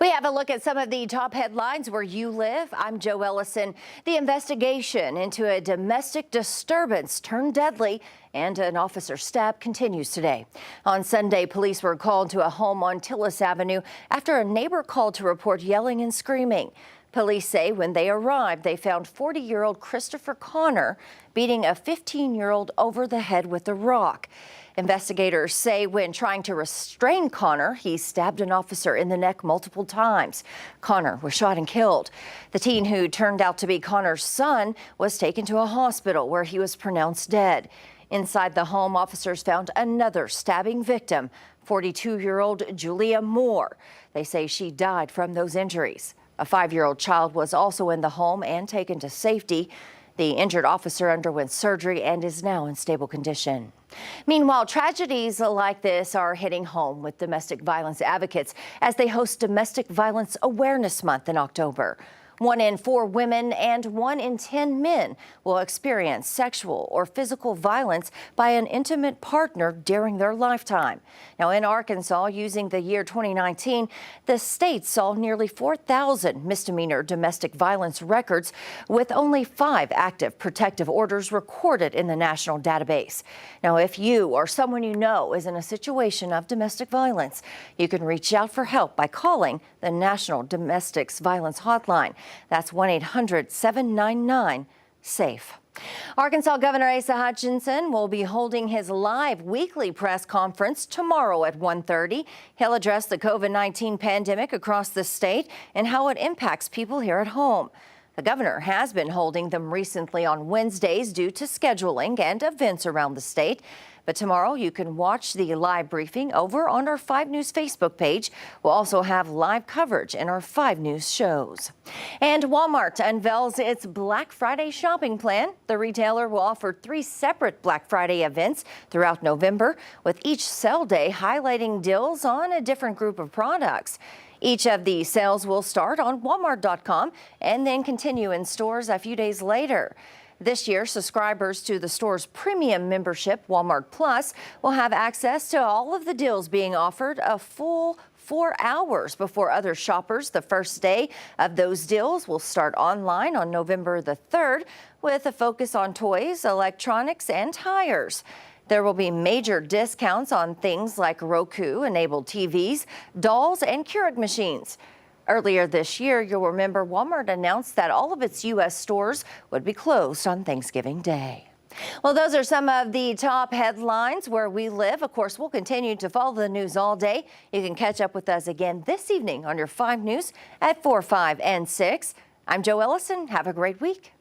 We have a look at some of the top headlines where you live. I'm Joe Ellison. The investigation into a domestic disturbance turned deadly and an officer stab continues today. On Sunday, police were called to a home on Tillis Avenue after a neighbor called to report yelling and screaming. Police say when they arrived, they found 40-year-old Christopher Connor beating a 15-year-old over the head with a rock. Investigators say when trying to restrain Connor, he stabbed an officer in the neck multiple times. Connor was shot and killed. The teen, who turned out to be Connor's son, was taken to a hospital where he was pronounced dead. Inside the home, officers found another stabbing victim, 42-year-old Julia Moore. They say she died from those injuries. A 5-year-old child was also in the home and taken to safety. The injured officer underwent surgery and is now in stable condition. Meanwhile, tragedies like this are hitting home with domestic violence advocates as they host Domestic Violence Awareness Month in October. 1 in 4 women and 1 in 10 men will experience sexual or physical violence by an intimate partner during their lifetime. Now, in Arkansas, using the year 2019, the state saw nearly 4,000 misdemeanor domestic violence records, with only 5 active protective orders recorded in the national database. Now, if you or someone you know is in a situation of domestic violence, you can reach out for help by calling the National Domestic Violence Hotline. That's 1-800-799-SAFE. Arkansas Governor Asa Hutchinson will be holding his live weekly press conference tomorrow at 1:30. He'll address the COVID-19 pandemic across the state and how it impacts people here at home. The governor has been holding them recently on Wednesdays due to scheduling and events around the state. But tomorrow you can watch the live briefing over on our 5 News Facebook page. We'll also have live coverage in our 5 News shows. And Walmart unveils its Black Friday shopping plan. The retailer will offer 3 separate Black Friday events throughout November, with each sale day highlighting deals on a different group of products. Each of the sales will start on Walmart.com and then continue in stores a few days later. This year, subscribers to the store's premium membership, Walmart Plus, will have access to all of the deals being offered a full 4 hours before other shoppers. The first day of those deals will start online on November the 3rd, with a focus on toys, electronics, and tires. There will be major discounts on things like Roku-enabled TVs, dolls, and Keurig machines. Earlier this year, you'll remember Walmart announced that all of its U.S. stores would be closed on Thanksgiving Day. Well, those are some of the top headlines where we live. Of course, we'll continue to follow the news all day. You can catch up with us again this evening on your 5 News at 4, 5, and 6. I'm Joe Ellison. Have a great week.